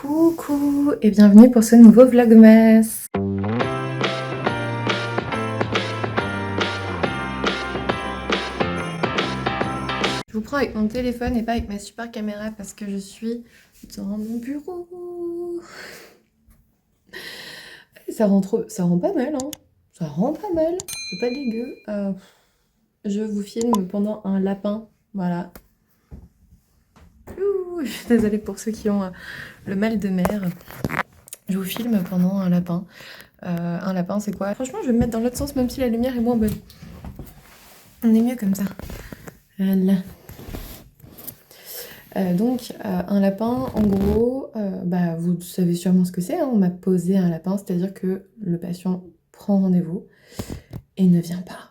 Coucou et bienvenue pour ce nouveau vlogmas. Je vous prends avec mon téléphone et pas avec ma super caméra parce que je suis dans mon bureau. Ça rend pas mal, hein. Ça rend pas mal, c'est pas dégueu. Je vous filme pendant un lapin, voilà. Ouh, je suis désolée pour ceux qui ont le mal de mer. Je vous filme pendant un lapin. Un lapin, c'est quoi? Franchement, je vais me mettre dans l'autre sens, même si la lumière est moins bonne. On est mieux comme ça. Voilà. Un lapin, en gros, vous savez sûrement ce que c'est, hein. On m'a posé un lapin, c'est-à-dire que le patient prend rendez-vous et ne vient pas.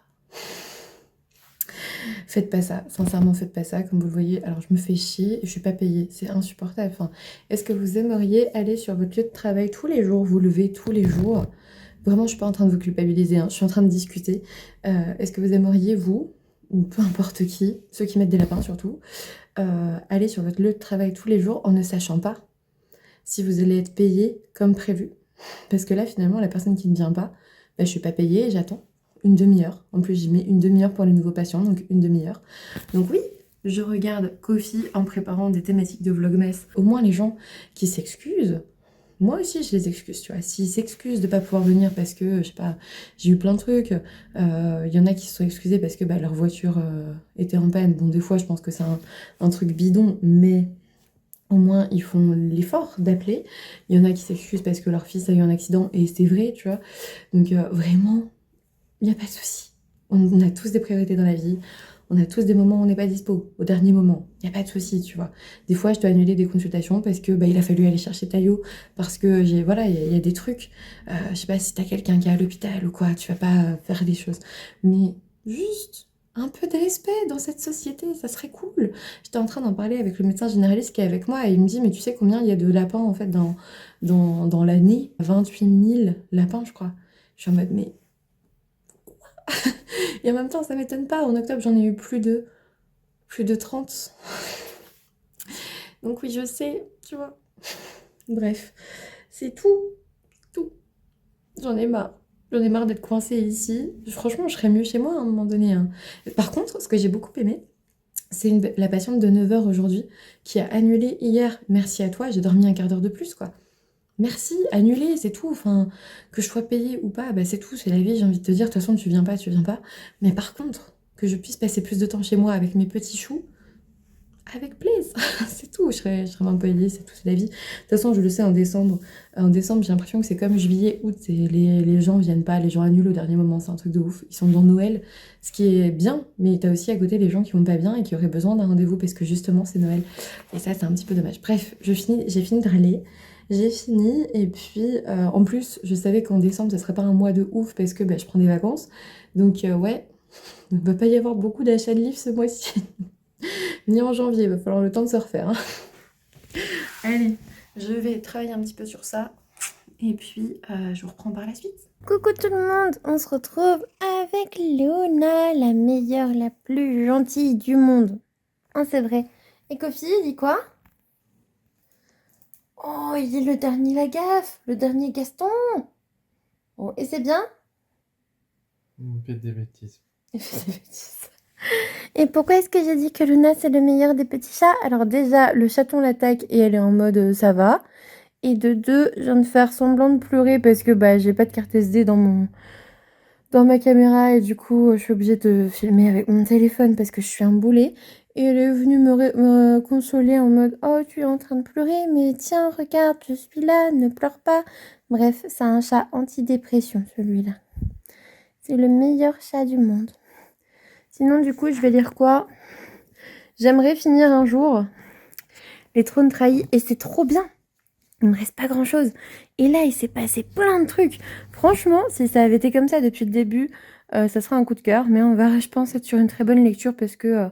Faites pas ça, sincèrement, faites pas ça. Comme vous le voyez, alors je me fais chier et je suis pas payée, c'est insupportable. Enfin, est-ce que vous aimeriez aller sur votre lieu de travail tous les jours, vous lever tous les jours? Vraiment, je suis pas en train de vous culpabiliser, hein, je suis en train de discuter. Est-ce que vous aimeriez, vous, ou peu importe qui, ceux qui mettent des lapins surtout, aller sur votre lieu de travail tous les jours en ne sachant pas si vous allez être payé comme prévu? Parce que là, finalement, la personne qui ne vient pas, je suis pas payée et j'attends une demi-heure. En plus, j'y mets une demi-heure pour les nouveaux patients, donc une demi-heure. Donc oui, je regarde Kofi en préparant des thématiques de Vlogmas. Au moins, les gens qui s'excusent, moi aussi je les excuse, tu vois. S'ils s'excusent de pas pouvoir venir parce que, je sais pas, j'ai eu plein de trucs, il y en a qui se sont excusés parce que leur voiture était en panne. Bon, des fois, je pense que c'est un truc bidon, mais au moins ils font l'effort d'appeler. Il y en a qui s'excusent parce que leur fils a eu un accident, et c'est vrai, tu vois. Donc vraiment, il n'y a pas de souci. On a tous des priorités dans la vie. On a tous des moments où on n'est pas dispo, au dernier moment. Il n'y a pas de souci, tu vois. Des fois, je dois annuler des consultations parce que il a fallu aller chercher Taillot, parce que voilà, il y a des trucs. Je sais pas si t'as quelqu'un qui est à l'hôpital ou quoi, tu vas pas faire des choses. Mais juste un peu de respect dans cette société, ça serait cool. J'étais en train d'en parler avec le médecin généraliste qui est avec moi et il me dit, mais tu sais combien il y a de lapins en fait dans l'année? 28 000 lapins, je crois. Je suis en mode, mais et en même temps, ça m'étonne pas. En octobre, j'en ai eu plus de 30. Donc oui, je sais, tu vois. Bref, c'est tout. Tout. J'en ai marre. J'en ai marre d'être coincée ici. Franchement, je serais mieux chez moi à un moment donné, hein. Par contre, ce que j'ai beaucoup aimé, c'est la patiente de 9h aujourd'hui qui a annulé hier. Merci à toi, j'ai dormi un quart d'heure de plus, quoi. Merci, annulé, c'est tout. Enfin, que je sois payée ou pas, c'est tout, c'est la vie, j'ai envie de te dire. De toute façon, tu viens pas, tu viens pas. Mais par contre, que je puisse passer plus de temps chez moi avec mes petits choux, avec plaisir, c'est tout. Je serais vraiment payée, c'est tout, c'est la vie. De toute façon, je le sais, en décembre, j'ai l'impression que c'est comme juillet, août, les gens viennent pas, les gens annulent au dernier moment, c'est un truc de ouf. Ils sont dans Noël, ce qui est bien, mais t'as aussi à côté les gens qui vont pas bien et qui auraient besoin d'un rendez-vous parce que justement c'est Noël. Et ça, c'est un petit peu dommage. Bref, j'ai fini de râler. J'ai fini, et puis en plus, je savais qu'en décembre, ça serait pas un mois de ouf parce que je prends des vacances. Donc, ouais, il ne va pas y avoir beaucoup d'achats de livres ce mois-ci. Ni en janvier, il va falloir le temps de se refaire, hein. Allez, je vais travailler un petit peu sur ça, et puis je vous reprends par la suite. Coucou tout le monde, on se retrouve avec Léona, la meilleure, la plus gentille du monde. Hein, c'est vrai. Et Kofi, il dit quoi? Oh, il dit le dernier Lagaffe, le dernier Gaston. Oh, et c'est bien? Il fait des bêtises. Il fait des bêtises. Et pourquoi est-ce que j'ai dit que Luna c'est le meilleur des petits chats? Alors déjà, le chaton l'attaque et elle est en mode ça va. Et de deux, je viens de faire semblant de pleurer parce que j'ai pas de carte SD dans ma caméra et du coup je suis obligée de filmer avec mon téléphone parce que je suis un boulet. Et elle est venue me consoler en mode oh tu es en train de pleurer mais tiens regarde je suis là, ne pleure pas. Bref, c'est un chat antidépression celui-là. C'est le meilleur chat du monde. Sinon du coup je vais lire quoi? J'aimerais finir un jour Les Trônes Trahis et c'est trop bien. Il me reste pas grand chose. Et là, il s'est passé plein de trucs. Franchement, si ça avait été comme ça depuis le début, ça serait un coup de cœur. Mais on va, je pense, être sur une très bonne lecture parce que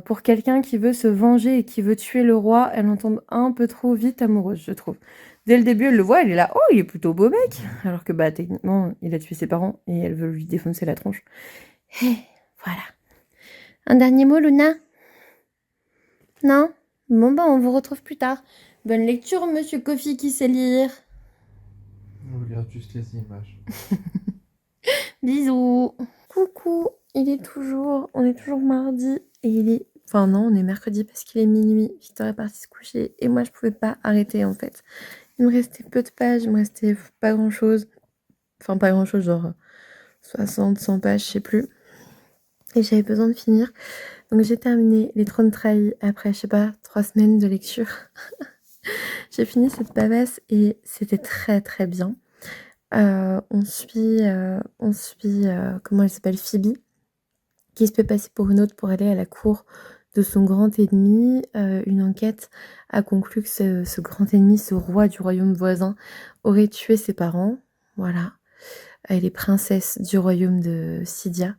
pour quelqu'un qui veut se venger et qui veut tuer le roi, elle en tombe un peu trop vite amoureuse, je trouve. Dès le début, elle le voit, elle est là, oh, il est plutôt beau mec. Alors que techniquement, il a tué ses parents et elle veut lui défoncer la tronche. Et voilà. Un dernier mot, Luna? Non? Bon, on vous retrouve plus tard. Bonne lecture, monsieur Kofi qui sait lire. On regarde juste les images. Bisous. Coucou, on est toujours mardi et il est... Enfin non, on est mercredi parce qu'il est minuit. Victor est parti se coucher et moi je pouvais pas arrêter en fait. Il me restait peu de pages, il me restait pas grand chose. Enfin pas grand chose, genre 60, 100 pages, je sais plus. Et j'avais besoin de finir. Donc j'ai terminé Les Trônes Trahis après, je sais pas, 3 semaines de lecture. J'ai fini cette bavasse et c'était très très bien. On suit, comment elle s'appelle, Phoebe, qui se fait passer pour une autre pour aller à la cour de son grand ennemi. Une enquête a conclu que ce grand ennemi, ce roi du royaume voisin, aurait tué ses parents. Voilà. Elle est princesse du royaume de Sidia.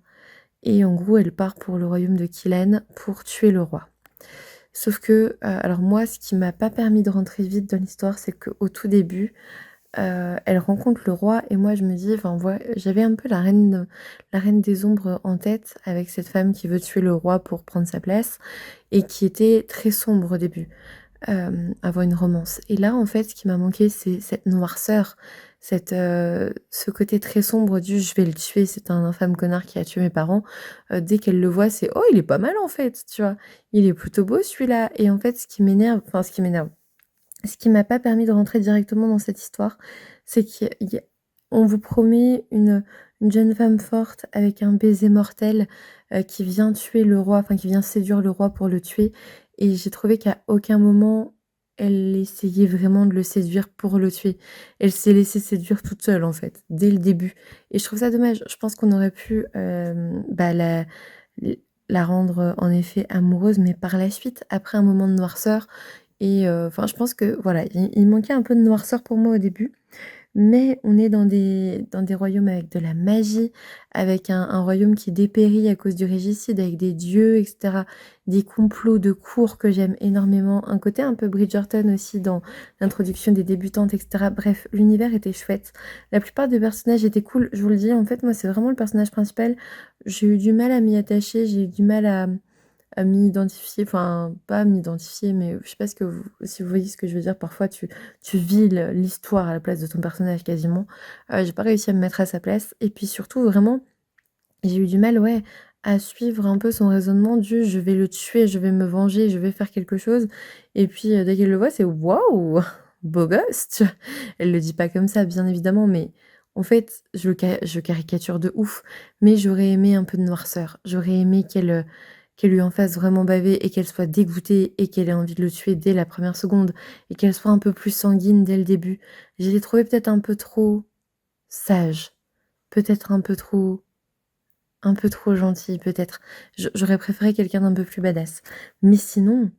Et en gros, elle part pour le royaume de Killen pour tuer le roi. Sauf que, alors moi, ce qui m'a pas permis de rentrer vite dans l'histoire, c'est qu'au tout début, elle rencontre le roi et moi je me dis, enfin j'avais un peu la reine des ombres en tête avec cette femme qui veut tuer le roi pour prendre sa place et qui était très sombre au début, avoir une romance. Et là en fait ce qui m'a manqué c'est cette noirceur, ce côté très sombre du je vais le tuer, c'est un infâme connard qui a tué mes parents. Dès qu'elle le voit c'est oh il est pas mal en fait, tu vois, il est plutôt beau celui-là. Et en fait ce qui m'énerve, ce qui m'a pas permis de rentrer directement dans cette histoire, c'est qu'on vous promet une jeune femme forte avec un baiser mortel qui vient tuer le roi, enfin qui vient séduire le roi pour le tuer. Et j'ai trouvé qu'à aucun moment elle essayait vraiment de le séduire pour le tuer. Elle s'est laissée séduire toute seule en fait, dès le début. Et je trouve ça dommage. Je pense qu'on aurait pu la rendre en effet amoureuse, mais par la suite, après un moment de noirceur. Et enfin, je pense que voilà, il manquait un peu de noirceur pour moi au début, mais on est dans des royaumes avec de la magie, avec un royaume qui dépérit à cause du régicide, avec des dieux, et cetera. Des complots de cour que j'aime énormément. Un côté un peu Bridgerton aussi dans l'introduction des débutantes, et cetera. Bref, l'univers était chouette. La plupart des personnages étaient cool. Je vous le dis, en fait, moi, c'est vraiment le personnage principal. J'ai eu du mal à m'y attacher, j'ai eu du mal à m'identifier, enfin pas à m'identifier, mais je sais pas si vous voyez ce que je veux dire. Parfois tu vis l'histoire à la place de ton personnage quasiment. J'ai pas réussi à me mettre à sa place et puis surtout vraiment j'ai eu du mal, ouais, à suivre un peu son raisonnement du je vais le tuer, je vais me venger, je vais faire quelque chose. Et puis dès qu'elle le voit, c'est waouh, beau gosse, tu vois. Elle le dit pas comme ça, bien évidemment, mais en fait, je caricature de ouf. Mais j'aurais aimé un peu de noirceur. J'aurais aimé qu'elle lui en fasse vraiment baver et qu'elle soit dégoûtée et qu'elle ait envie de le tuer dès la première seconde et qu'elle soit un peu plus sanguine dès le début. Je l'ai trouvé peut-être un peu trop sage, peut-être un peu trop gentil, peut-être. J'aurais préféré quelqu'un d'un peu plus badass. Mais sinon,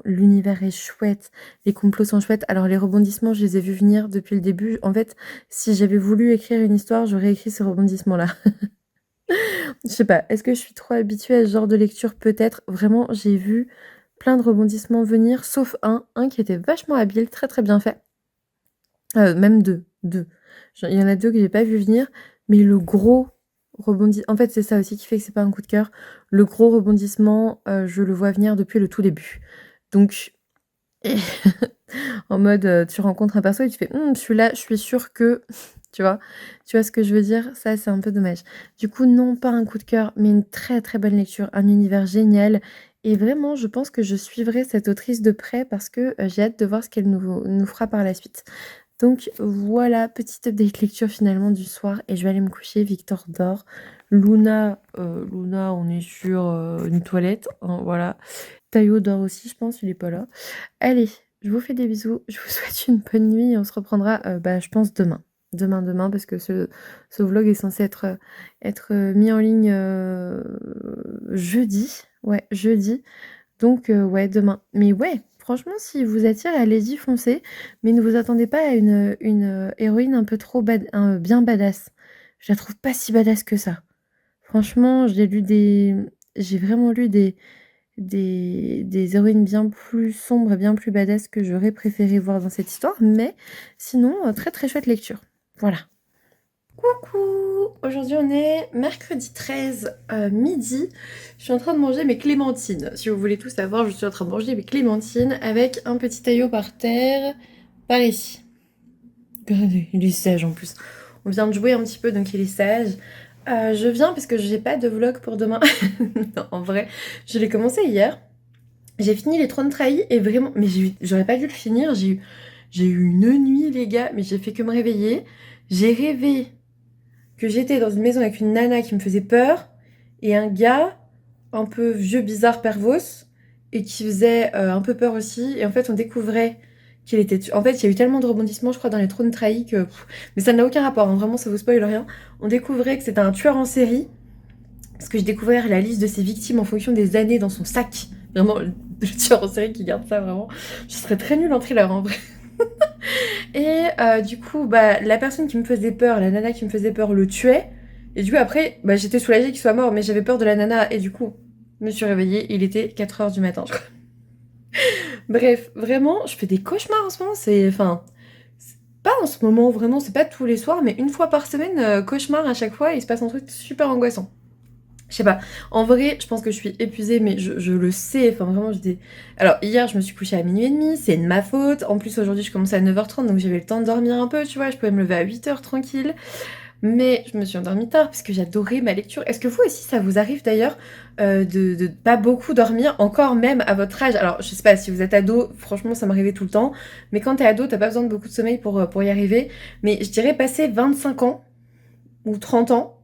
l'univers est chouette. Les complots sont chouettes. Alors, les rebondissements, je les ai vus venir depuis le début. En fait, si j'avais voulu écrire une histoire, j'aurais écrit ces rebondissements-là. Je sais pas, est-ce que je suis trop habituée à ce genre de lecture? Peut-être. Vraiment, j'ai vu plein de rebondissements venir, sauf un qui était vachement habile, très très bien fait. Même deux. Il y en a deux que j'ai pas vu venir, mais le gros en fait, c'est ça aussi qui fait que c'est pas un coup de cœur. Le gros rebondissement, je le vois venir depuis le tout début. Donc, en mode, tu rencontres un perso et tu fais: celui-là, je suis sûre que» tu vois? Tu vois ce que je veux dire? Ça, c'est un peu dommage. Du coup, non, pas un coup de cœur, mais une très, très bonne lecture, un univers génial et vraiment, je pense que je suivrai cette autrice de près parce que, j'ai hâte de voir ce qu'elle nous fera par la suite. Donc voilà, petite update lecture finalement du soir et je vais aller me coucher. Victor dort. Luna, on est sur une toilette, hein, voilà. Tayo dort aussi, je pense, il est pas là. Allez, je vous fais des bisous, je vous souhaite une bonne nuit et on se reprendra, je pense demain. Demain, parce que ce vlog est censé être mis en ligne jeudi. Ouais, jeudi. Donc ouais, demain. Mais ouais, franchement, si vous attire, allez-y, foncez. Mais ne vous attendez pas à une héroïne un peu trop bien badass. Je la trouve pas si badass que ça. Franchement, j'ai vraiment lu des héroïnes bien plus sombres et bien plus badass que j'aurais préféré voir dans cette histoire. Mais sinon, très très chouette lecture. Voilà. Coucou! Aujourd'hui on est mercredi 13 midi. Je suis en train de manger mes clémentines. Si vous voulez tout savoir, je suis en train de manger mes clémentines avec un petit taillot par terre, par ici. Regardez, il est sage en plus. On vient de jouer un petit peu donc il est sage. Je viens parce que j'ai pas de vlog pour demain. Non, en vrai, je l'ai commencé hier. J'ai fini les trônes trahis et vraiment, mais j'aurais pas dû le finir. J'ai eu une nuit, les gars, mais j'ai fait que me réveiller. J'ai rêvé que j'étais dans une maison avec une nana qui me faisait peur et un gars un peu vieux, bizarre, pervos et qui faisait un peu peur aussi. Et en fait, on découvrait qu'il était... En fait, il y a eu tellement de rebondissements, je crois, dans les trônes trahis que... Mais ça n'a aucun rapport, hein, vraiment, ça vous spoil rien. On découvrait que c'était un tueur en série parce que j'ai découvert la liste de ses victimes en fonction des années dans son sac. Vraiment, le tueur en série qui garde ça, vraiment. Je serais très nulle en thriller, en vrai. Et du coup, bah, la personne qui me faisait peur, la nana qui me faisait peur, le tuait. Et du coup, après, bah, j'étais soulagée qu'il soit mort, mais j'avais peur de la nana. Et du coup, je me suis réveillée, il était 4h du matin, je crois. Bref, vraiment, je fais des cauchemars en ce moment. Enfin, c'est pas en ce moment, vraiment, c'est pas tous les soirs, mais une fois par semaine, cauchemar à chaque fois, et il se passe un truc super angoissant. Je sais pas, en vrai, je pense que je suis épuisée, mais je le sais, enfin vraiment, j'étais... Alors, hier, je me suis couchée à minuit et demi, c'est de ma faute. En plus, aujourd'hui, je commençais à 9h30, donc j'avais le temps de dormir un peu, tu vois, je pouvais me lever à 8h tranquille. Mais je me suis endormie tard, parce que j'adorais ma lecture. Est-ce que vous aussi, ça vous arrive d'ailleurs de pas beaucoup dormir, encore même à votre âge? Alors, je sais pas, si vous êtes ado, franchement, ça m'arrivait tout le temps. Mais quand t'es ado, t'as pas besoin de beaucoup de sommeil pour y arriver. Mais je dirais passer 25 ans, ou 30 ans,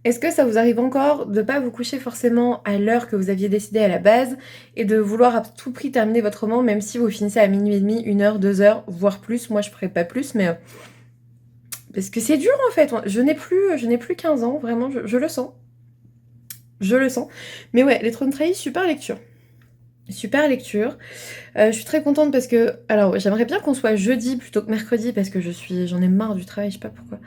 est-ce que ça vous arrive encore de pas vous coucher forcément à l'heure que vous aviez décidé à la base et de vouloir à tout prix terminer votre roman, même si vous finissez à minuit et demi, 1h, 2h, voire plus? Moi, je ferais pas plus, mais parce que c'est dur en fait. Je n'ai plus 15 ans, vraiment, je le sens. Je le sens. Mais ouais, Les Trônes Trahis, super lecture. Super lecture. Je suis très contente parce que... Alors, j'aimerais bien qu'on soit jeudi plutôt que mercredi parce que j'en ai marre du travail, je sais pas pourquoi.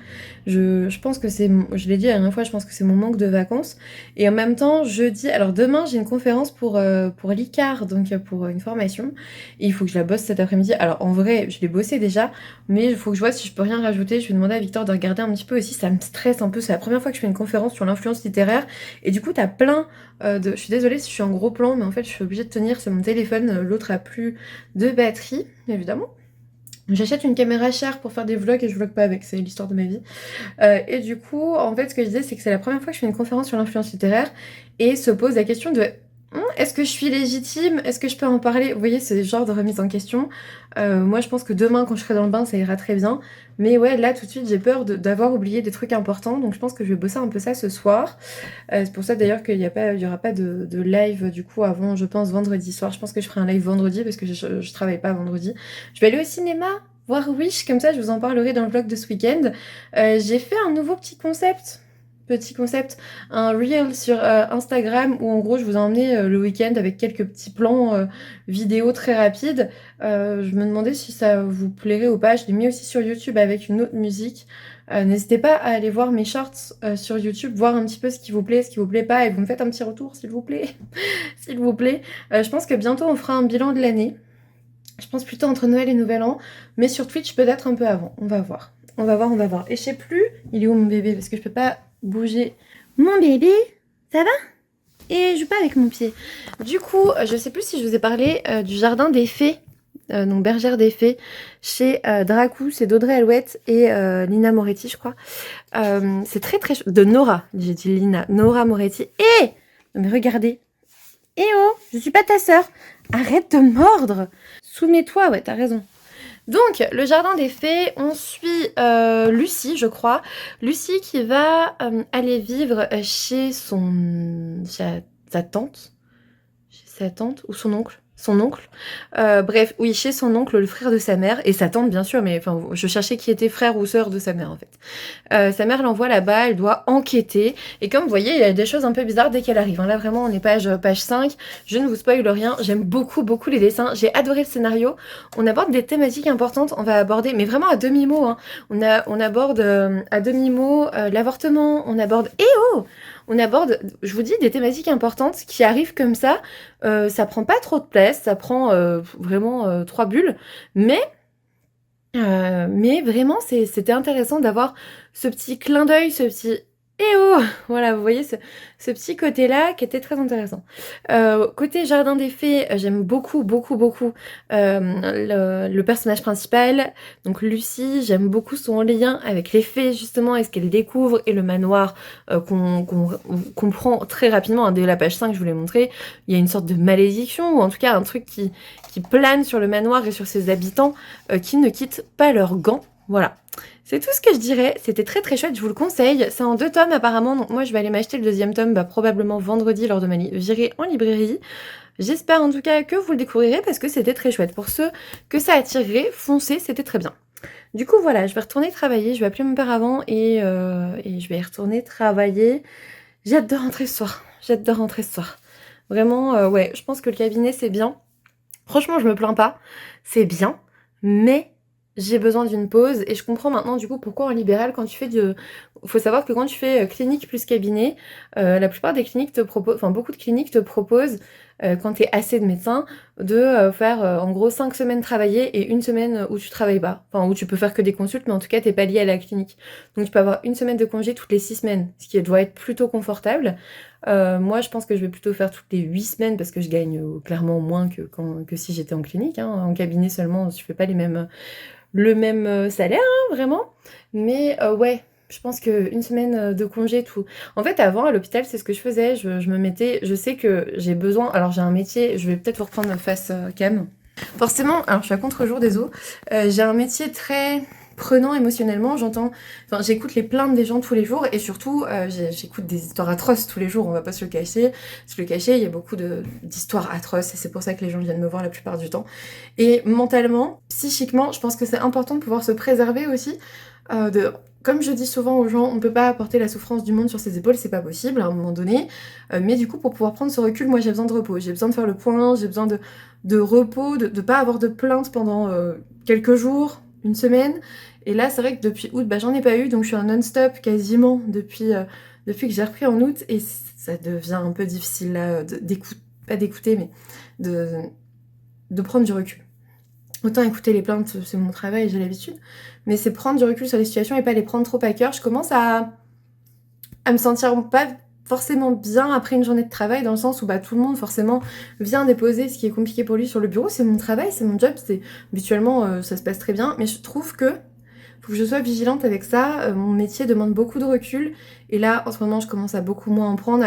Je pense que c'est... Je l'ai dit la dernière fois, je pense que c'est mon manque de vacances. Et en même temps, jeudi... Alors, demain, j'ai une conférence pour l'ICAR, donc pour une formation. Et il faut que je la bosse cet après-midi. Alors, en vrai, je l'ai bossé déjà, mais il faut que je vois si je peux rien rajouter. Je vais demander à Victor de regarder un petit peu aussi. Ça me stresse un peu. C'est la première fois que je fais une conférence sur l'influence littéraire. Et du coup, t'as plein... Je suis désolée si je suis en gros plan, mais en fait, je suis obligée de tenir. C'est mon téléphone. L'autre a plus de batterie, évidemment. J'achète une caméra chère pour faire des vlogs et je vlog pas avec, c'est l'histoire de ma vie. Et du coup, en fait, ce que je disais, c'est que c'est la première fois que je fais une conférence sur l'influence littéraire et se pose la question de est-ce que je suis légitime? Est-ce que je peux en parler? Vous voyez, c'est le genre de remise en question. Moi, je pense que demain, quand je serai dans le bain, ça ira très bien. Mais ouais, là, tout de suite, j'ai peur d'avoir oublié des trucs importants. Donc, je pense que je vais bosser un peu ça ce soir. C'est pour ça, d'ailleurs, qu'il y aura pas de live, du coup, avant, je pense, vendredi soir. Je pense que je ferai un live vendredi parce que je travaille pas vendredi. Je vais aller au cinéma, voir Wish. Comme ça, je vous en parlerai dans le vlog de ce week-end. J'ai fait un nouveau petit concept, un reel sur Instagram où en gros je vous ai emmené le week-end avec quelques petits plans vidéo très rapides. Je me demandais si ça vous plairait ou pas. Je l'ai mis aussi sur YouTube avec une autre musique. N'hésitez pas à aller voir mes shorts sur YouTube, voir un petit peu ce qui vous plaît, ce qui vous plaît pas, et vous me faites un petit retour s'il vous plaît. S'il vous plaît. Je pense que bientôt on fera un bilan de l'année. Je pense plutôt entre Noël et Nouvel An, mais sur Twitch peut-être un peu avant. On va voir. On va voir. Et je sais plus, il est où mon bébé? Parce que je peux pas bouger mon bébé. Ça va? Et je joue pas avec mon pied. Du coup, je sais plus si je vous ai parlé du jardin des fées, donc Bergère des fées, chez Dracou, c'est d'Audrey Alouette et Lina Moretti, je crois. C'est très très de Nora, j'ai dit Lina, Nora Moretti. Mais regardez. Oh, je suis pas ta sœur. Arrête de mordre. Soumets-toi, ouais, t'as raison. Donc, le jardin des fées, on suit Lucie, je crois. Lucie qui va aller vivre chez sa tante. Chez sa tante ou son oncle. Son oncle. Bref, oui, chez son oncle, le frère de sa mère. Et sa tante, bien sûr, mais enfin, je cherchais qui était frère ou sœur de sa mère, en fait. Sa mère l'envoie là-bas, elle doit enquêter. Et comme vous voyez, il y a des choses un peu bizarres dès qu'elle arrive. Là, vraiment, on est page 5. Je ne vous spoil rien. J'aime beaucoup, beaucoup les dessins. J'ai adoré le scénario. On aborde des thématiques importantes. On va aborder, mais vraiment à demi-mot. Hein. On aborde à demi-mot l'avortement. On aborde... On aborde, je vous dis, des thématiques importantes qui arrivent comme ça. Ça prend pas trop de place, ça prend vraiment 3 bulles. Mais Mais vraiment, c'était intéressant d'avoir ce petit clin d'œil, ce petit «Eh oh!» Voilà, vous voyez ce petit côté-là qui était très intéressant. Côté Jardin des Fées, j'aime beaucoup, beaucoup, beaucoup, le personnage principal, donc Lucie. J'aime beaucoup son lien avec les fées justement et ce qu'elle découvre et le manoir, qu'on comprend très rapidement, hein. Dès la page 5, je vous l'ai montré, il y a une sorte de malédiction ou en tout cas un truc qui plane sur le manoir et sur ses habitants, qui ne quittent pas leurs gants. Voilà. C'est tout ce que je dirais. C'était très très chouette, je vous le conseille. C'est en 2 tomes apparemment, donc moi je vais aller m'acheter le 2e tome probablement vendredi lors de ma virée en librairie. J'espère en tout cas que vous le découvrirez parce que c'était très chouette. Pour ceux que ça attirerait, foncez, c'était très bien. Du coup voilà, je vais retourner travailler, je vais appeler mon père avant et je vais y retourner travailler. J'ai hâte de rentrer ce soir, j'ai hâte de rentrer ce soir. Vraiment, ouais, je pense que le cabinet c'est bien. Franchement, je me plains pas, c'est bien, mais j'ai besoin d'une pause et je comprends maintenant du coup pourquoi en libéral quand tu fais faut savoir que quand tu fais clinique plus cabinet, la plupart des cliniques te proposent, enfin beaucoup de cliniques te proposent, quand t'es assez de médecins, de faire en gros 5 semaines travaillées et 1 semaine où tu travailles pas. Enfin où tu peux faire que des consultes, mais en tout cas t'es pas lié à la clinique. Donc tu peux avoir 1 semaine de congé toutes les 6 semaines, ce qui doit être plutôt confortable. Moi je pense que je vais plutôt faire toutes les 8 semaines parce que je gagne clairement moins que si j'étais en clinique, hein. En cabinet seulement, je fais pas le même salaire, hein, vraiment. Mais ouais, je pense qu'une semaine de congé, tout. En fait, avant, à l'hôpital, c'est ce que je faisais. Je me mettais... Je sais que j'ai besoin... Alors, j'ai un métier... Je vais peut-être vous reprendre face cam. Forcément, alors je suis à contre-jour des eaux. J'ai un métier très prenant émotionnellement. J'écoute les plaintes des gens tous les jours et surtout, j'écoute des histoires atroces tous les jours. On va pas se le cacher. Il y a beaucoup d'histoires atroces et c'est pour ça que les gens viennent me voir la plupart du temps. Et mentalement, psychiquement, je pense que c'est important de pouvoir se préserver aussi. Comme je dis souvent aux gens, on peut pas apporter la souffrance du monde sur ses épaules, c'est pas possible à un moment donné. Mais du coup, pour pouvoir prendre ce recul, moi j'ai besoin de repos, j'ai besoin de faire le point, j'ai besoin de repos, de pas avoir de plainte pendant quelques jours, 1 semaine. Et là, c'est vrai que depuis août, j'en ai pas eu, donc je suis en non-stop quasiment depuis que j'ai repris en août, et ça devient un peu difficile là, pas d'écouter, mais de prendre du recul. Autant écouter les plaintes, c'est mon travail, j'ai l'habitude, mais c'est prendre du recul sur les situations et pas les prendre trop à cœur. Je commence à me sentir pas forcément bien après une journée de travail, dans le sens où tout le monde forcément vient déposer ce qui est compliqué pour lui sur le bureau. C'est mon travail, c'est mon job, habituellement ça se passe très bien, mais je trouve que faut que je sois vigilante avec ça. Mon métier demande beaucoup de recul, et là en ce moment je commence à beaucoup moins en prendre,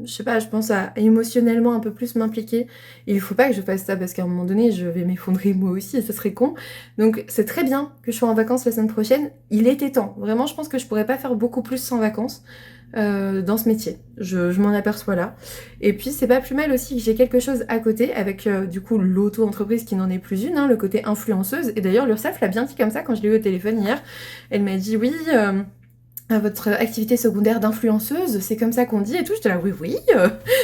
je sais pas, je pense à émotionnellement un peu plus m'impliquer, et il faut pas que je fasse ça parce qu'à un moment donné je vais m'effondrer moi aussi et ça serait con. Donc c'est très bien que je sois en vacances la semaine prochaine, il était temps. Vraiment, je pense que je pourrais pas faire beaucoup plus sans vacances dans ce métier, je m'en aperçois là. Et puis c'est pas plus mal aussi que j'ai quelque chose à côté avec du coup l'auto-entreprise qui n'en est plus une, hein, le côté influenceuse. Et d'ailleurs l'URSSAF l'a bien dit comme ça quand je l'ai eu au téléphone hier. Elle m'a dit oui, votre activité secondaire d'influenceuse, c'est comme ça qu'on dit et tout. J'étais là, oui,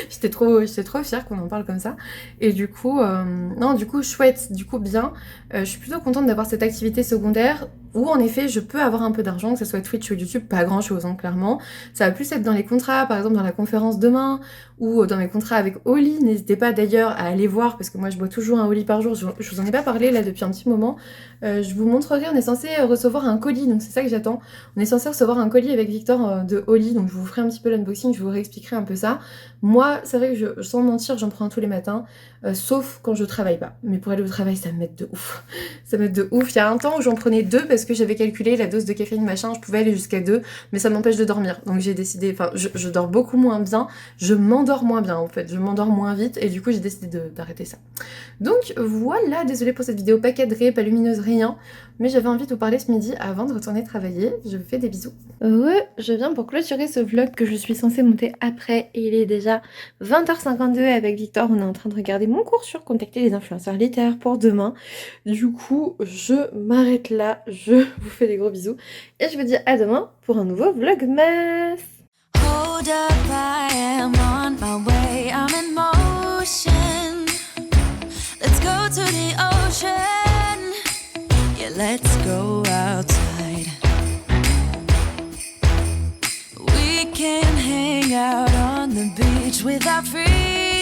j'étais trop fière qu'on en parle comme ça. Et du coup, non, du coup, chouette, du coup, bien. Je suis plutôt contente d'avoir cette activité secondaire où, en effet, je peux avoir un peu d'argent, que ce soit Twitch ou YouTube, pas grand-chose, hein, clairement. Ça va plus être dans les contrats, par exemple, dans la conférence demain, ou dans mes contrats avec Oli. N'hésitez pas d'ailleurs à aller voir, parce que moi, je bois toujours un Oli par jour. Je vous en ai pas parlé, là, depuis un petit moment. Je vous montrerai, on est censé recevoir un colis, donc c'est ça que j'attends. On est censé recevoir un colis avec Victor de Oli, donc je vous ferai un petit peu l'unboxing, je vous réexpliquerai un peu ça. Moi, c'est vrai que sans mentir, j'en prends un tous les matins, sauf quand je travaille pas. Mais pour aller au travail, ça m'aide de ouf. Ça m'aide de ouf. Il y a un temps où j'en prenais 2 parce que j'avais calculé la dose de caféine, machin, je pouvais aller jusqu'à 2, mais ça m'empêche de dormir. Donc j'ai décidé, enfin, je dors beaucoup moins bien, je m'endors moins bien en fait, je m'endors moins vite, et du coup j'ai décidé d'arrêter ça. Donc voilà, désolée pour cette vidéo pas cadrée, pas lumineuse, rien, mais j'avais envie de vous parler ce midi avant de retourner travailler. Je vous fais des bisous. Je viens pour clôturer ce vlog que je suis censée monter après, et il est déjà 20h52 avec Victor. On est en train de regarder mon cours sur contacter les influenceurs littéraires pour demain. Du coup, je m'arrête là, je vous fais des gros bisous, et je vous dis à demain pour un nouveau vlogmas. Hold up, I am on my way, I'm in motion. Let's go to the ocean. Yeah, let's go outside. We can hang out on the beach with our freedom.